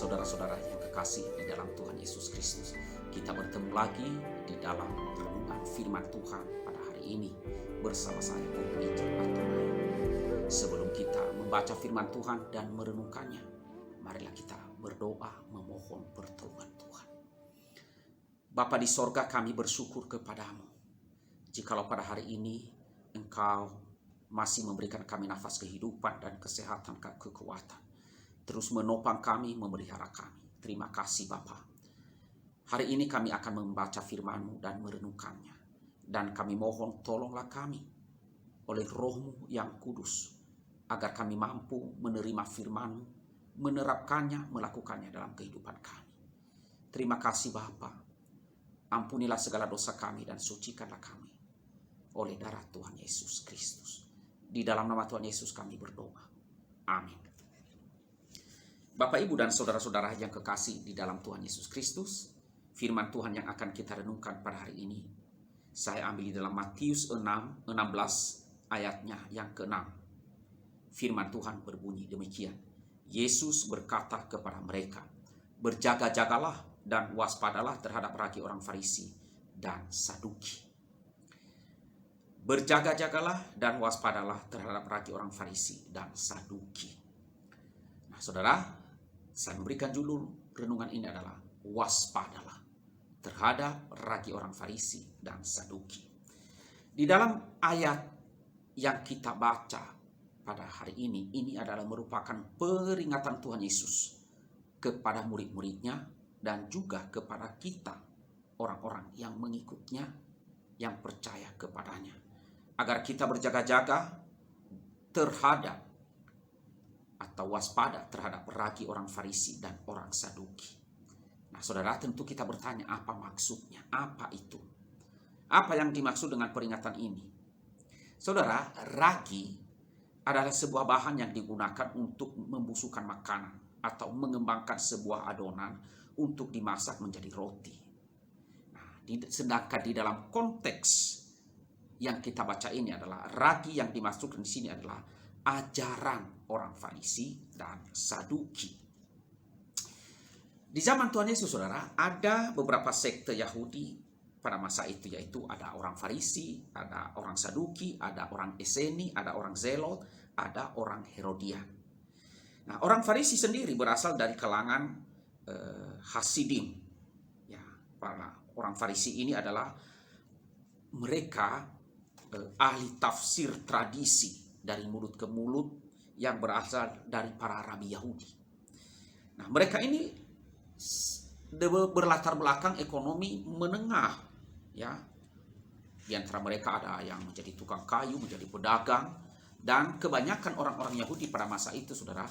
saudara-saudara yang kekasih di dalam Tuhan Yesus Kristus, kita bertemu lagi di dalam renungan firman Tuhan pada hari ini bersama saya, Guru Richard Bartonai. Sebelum kita membaca firman Tuhan dan merenungkannya, marilah kita berdoa memohon pertolongan Tuhan. Bapa di sorga, kami bersyukur kepadamu, jikalau pada hari ini Engkau masih memberikan kami nafas kehidupan dan kesehatan, kekuatan, terus menopang kami, memelihara kami. Terima kasih Bapa. Hari ini kami akan membaca firman-Mu dan merenungkannya. Dan kami mohon tolonglah kami oleh Roh-Mu yang kudus, agar kami mampu menerima firman-Mu, menerapkannya, melakukannya dalam kehidupan kami. Terima kasih Bapa. Ampunilah segala dosa kami dan sucikanlah kami oleh darah Tuhan Yesus Kristus. Di dalam nama Tuhan Yesus kami berdoa. Amin. Bapak, Ibu, dan saudara-saudara yang kekasih di dalam Tuhan Yesus Kristus, firman Tuhan yang akan kita renungkan pada hari ini, saya ambil di dalam Matius 6:16 ayatnya yang ke-6. Firman Tuhan berbunyi demikian. Yesus berkata kepada mereka, "Berjaga-jagalah dan waspadalah terhadap ragi orang Farisi dan Saduki." Berjaga-jagalah dan waspadalah terhadap ragi orang Farisi dan Saduki. Nah, saudara, saya memberikan judul renungan ini adalah waspadalah terhadap ragi orang Farisi dan Saduki. Di dalam ayat yang kita baca pada hari ini adalah merupakan peringatan Tuhan Yesus kepada murid-muridnya dan juga kepada kita, orang-orang yang mengikutnya, yang percaya kepadanya, agar kita berjaga-jaga terhadap atau waspada terhadap ragi orang Farisi dan orang Saduki. Nah, saudara, tentu kita bertanya, apa maksudnya? Apa itu? Apa yang dimaksud dengan peringatan ini? Saudara, ragi adalah sebuah bahan yang digunakan untuk membusukkan makanan atau mengembangkan sebuah adonan untuk dimasak menjadi roti. Nah, sedangkan di dalam konteks yang kita baca ini adalah ragi yang dimaksudkan di sini adalah ajaran orang Farisi dan Saduki. Di zaman Tuhan Yesus, saudara, ada beberapa sekte Yahudi pada masa itu, yaitu ada orang Farisi, ada orang Saduki, ada orang Eseni, ada orang Zelot, ada orang Herodian. Nah, orang Farisi sendiri berasal dari kalangan Hasidim. Ya, para orang Farisi ini adalah mereka ahli tafsir tradisi dari mulut ke mulut yang berasal dari para rabi Yahudi. Nah, mereka ini berlatar belakang ekonomi menengah, ya. Di antara mereka ada yang menjadi tukang kayu, menjadi pedagang, dan kebanyakan orang-orang Yahudi pada masa itu, saudara,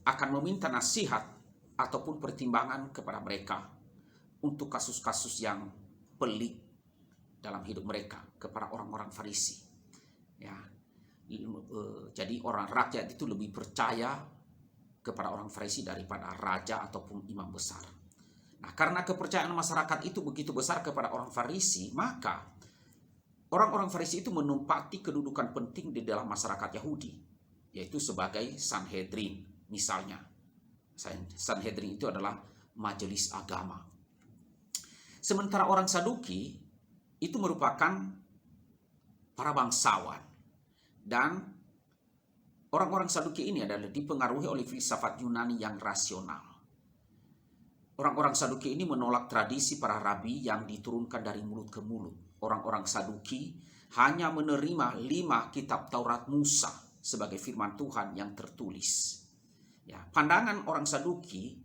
akan meminta nasihat ataupun pertimbangan kepada mereka untuk kasus-kasus yang pelik dalam hidup mereka kepada orang-orang Farisi. Ya. Jadi orang rakyat itu lebih percaya kepada orang Farisi daripada raja ataupun imam besar. Nah, karena kepercayaan masyarakat itu begitu besar kepada orang Farisi, maka orang-orang Farisi itu menempati kedudukan penting di dalam masyarakat Yahudi, yaitu sebagai Sanhedrin. Misalnya, Sanhedrin itu adalah majelis agama. Sementara orang Saduki itu merupakan para bangsawan. Dan orang-orang Saduki ini adalah dipengaruhi oleh filsafat Yunani yang rasional. Orang-orang Saduki ini menolak tradisi para rabi yang diturunkan dari mulut ke mulut. Orang-orang Saduki hanya menerima 5 kitab Taurat Musa sebagai firman Tuhan yang tertulis. Ya, pandangan orang Saduki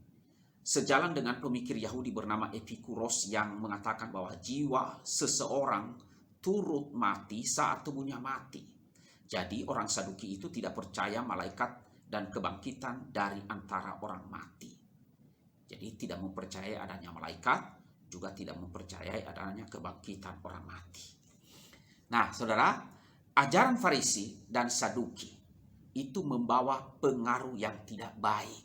sejalan dengan pemikir Yahudi bernama Epikuros yang mengatakan bahwa jiwa seseorang turut mati saat tubuhnya mati. Jadi orang Saduki itu tidak percaya malaikat dan kebangkitan dari antara orang mati. Jadi tidak mempercayai adanya malaikat, juga tidak mempercayai adanya kebangkitan orang mati. Nah, saudara, ajaran Farisi dan Saduki itu membawa pengaruh yang tidak baik,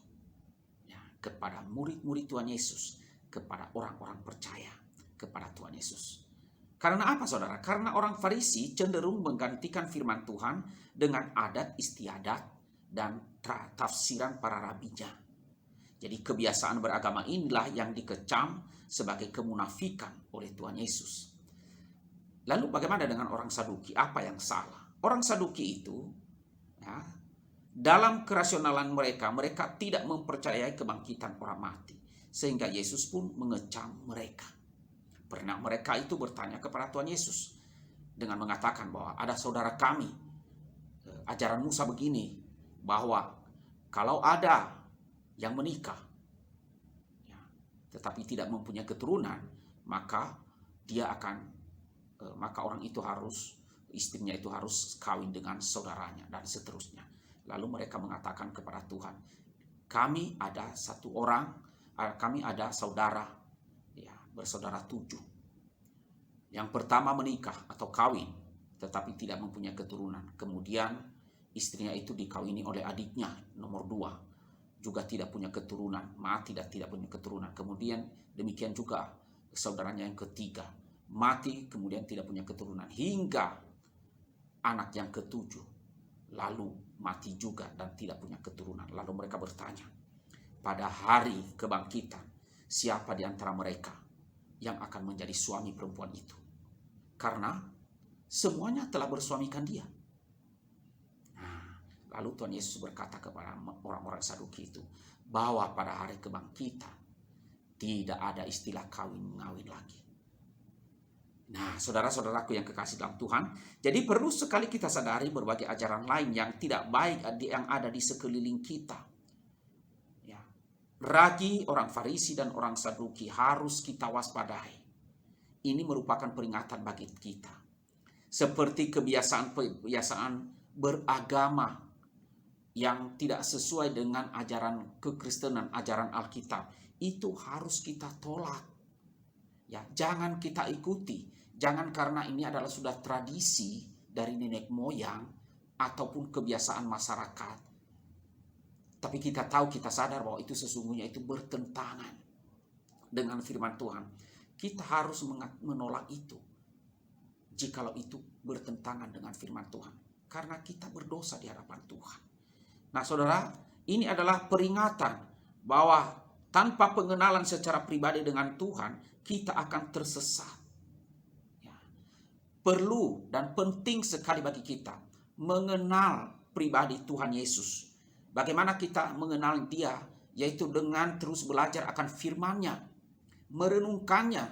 ya, kepada murid-murid Tuhan Yesus, kepada orang-orang percaya kepada Tuhan Yesus. Karena apa, saudara? Karena orang Farisi cenderung menggantikan firman Tuhan dengan adat istiadat dan tafsiran para rabinya. Jadi kebiasaan beragama inilah yang dikecam sebagai kemunafikan oleh Tuhan Yesus. Lalu bagaimana dengan orang Saduki? Apa yang salah? Orang Saduki itu, ya, dalam kerasionalan mereka tidak mempercayai kebangkitan orang mati. Sehingga Yesus pun mengecam mereka. Pernah mereka itu bertanya kepada Tuhan Yesus dengan mengatakan bahwa ada saudara kami, ajaran Musa begini, bahwa kalau ada yang menikah, ya, tetapi tidak mempunyai keturunan, maka maka orang itu istrinya itu harus kawin dengan saudaranya dan seterusnya. Lalu mereka mengatakan kepada Tuhan, kami ada saudara, ya, bersaudara 7. Yang pertama menikah atau kawin, tetapi tidak mempunyai keturunan. Kemudian istrinya itu dikawini oleh adiknya nomor 2. Juga tidak punya keturunan, mati dan tidak punya keturunan. Kemudian demikian juga saudaranya yang ketiga, mati kemudian tidak punya keturunan. Hingga anak yang ke-7 lalu mati juga dan tidak punya keturunan. Lalu mereka bertanya, pada hari kebangkitan, siapa di antara mereka yang akan menjadi suami perempuan itu? Karena semuanya telah bersuamikan dia. Lalu Tuhan Yesus berkata kepada orang-orang Saduki itu, bahwa pada hari kebangkitan tidak ada istilah kawin-mengawin lagi. Nah, saudara-saudaraku yang kekasih dalam Tuhan, jadi perlu sekali kita sadari berbagai ajaran lain yang tidak baik yang ada di sekeliling kita. Ya. Ragi orang Farisi dan orang Saduki harus kita waspadai. Ini merupakan peringatan bagi kita. Seperti kebiasaan beragama yang tidak sesuai dengan ajaran kekristenan, ajaran Alkitab, itu harus kita tolak. Ya, jangan kita ikuti. Jangan karena ini adalah sudah tradisi dari nenek moyang ataupun kebiasaan masyarakat. Tapi kita tahu, kita sadar bahwa itu sesungguhnya itu bertentangan dengan firman Tuhan. Kita harus menolak itu. Jikalau itu bertentangan dengan firman Tuhan. Karena kita berdosa di hadapan Tuhan. Nah saudara, ini adalah peringatan bahwa tanpa pengenalan secara pribadi dengan Tuhan, kita akan tersesat. Ya. Perlu dan penting sekali bagi kita mengenal pribadi Tuhan Yesus. Bagaimana kita mengenal Dia? Yaitu dengan terus belajar akan firman-Nya, merenungkannya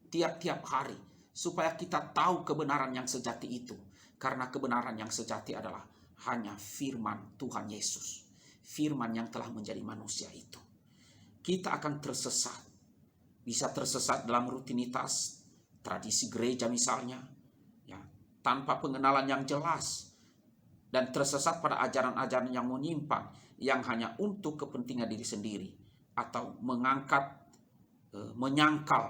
tiap-tiap hari, supaya kita tahu kebenaran yang sejati itu. Karena kebenaran yang sejati adalah hanya firman Tuhan Yesus. Firman yang telah menjadi manusia itu. Kita akan tersesat. Bisa tersesat dalam rutinitas, tradisi gereja misalnya. Ya, tanpa pengenalan yang jelas. Dan tersesat pada ajaran-ajaran yang menyimpang. Yang hanya untuk kepentingan diri sendiri. Atau menyangkal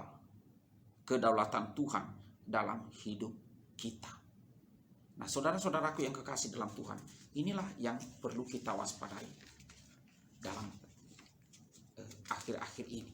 kedaulatan Tuhan dalam hidup kita. Nah, saudara-saudaraku yang kekasih dalam Tuhan, inilah yang perlu kita waspadai dalam akhir-akhir ini.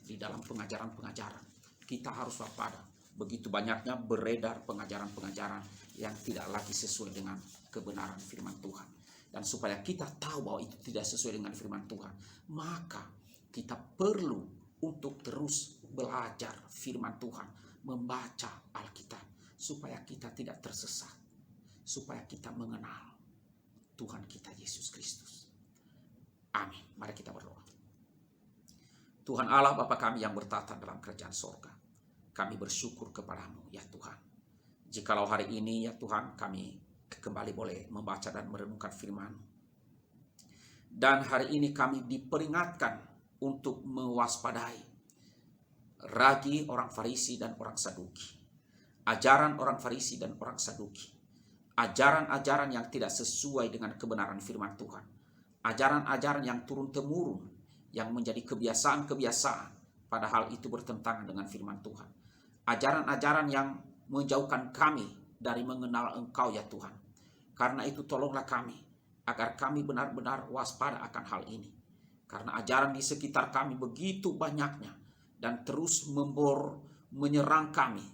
Di dalam pengajaran-pengajaran, kita harus waspada. Begitu banyaknya beredar pengajaran-pengajaran yang tidak lagi sesuai dengan kebenaran firman Tuhan. Dan supaya kita tahu bahwa itu tidak sesuai dengan firman Tuhan, maka kita perlu untuk terus belajar firman Tuhan, membaca Alkitab. Supaya kita tidak tersesat. Supaya kita mengenal Tuhan kita Yesus Kristus. Amin. Mari kita berdoa. Tuhan Allah Bapa kami yang bertata dalam kerajaan sorga. Kami bersyukur kepadamu ya Tuhan. Jikalau hari ini ya Tuhan kami kembali boleh membaca dan merenungkan firman. Dan hari ini kami diperingatkan untuk mewaspadai ragi orang Farisi dan orang Saduki. Ajaran orang Farisi dan orang Saduki. Ajaran-ajaran yang tidak sesuai dengan kebenaran firman Tuhan. Ajaran-ajaran yang turun-temurun, yang menjadi kebiasaan-kebiasaan, padahal itu bertentangan dengan firman Tuhan. Ajaran-ajaran yang menjauhkan kami dari mengenal Engkau ya Tuhan. Karena itu tolonglah kami, agar kami benar-benar waspada akan hal ini. Karena ajaran di sekitar kami begitu banyaknya, dan terus menyerang kami,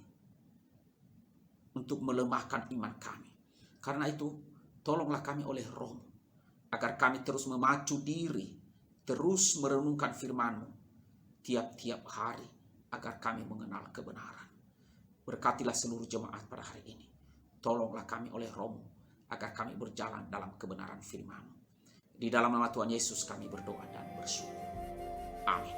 untuk melemahkan iman kami. Karena itu, tolonglah kami oleh Roh-Mu, agar kami terus memacu diri, terus merenungkan firman-Mu tiap-tiap hari agar kami mengenal kebenaran. Berkatilah seluruh jemaat pada hari ini. Tolonglah kami oleh Roh-Mu agar kami berjalan dalam kebenaran firman-Mu. Di dalam nama Tuhan Yesus kami berdoa dan bersyukur. Amin.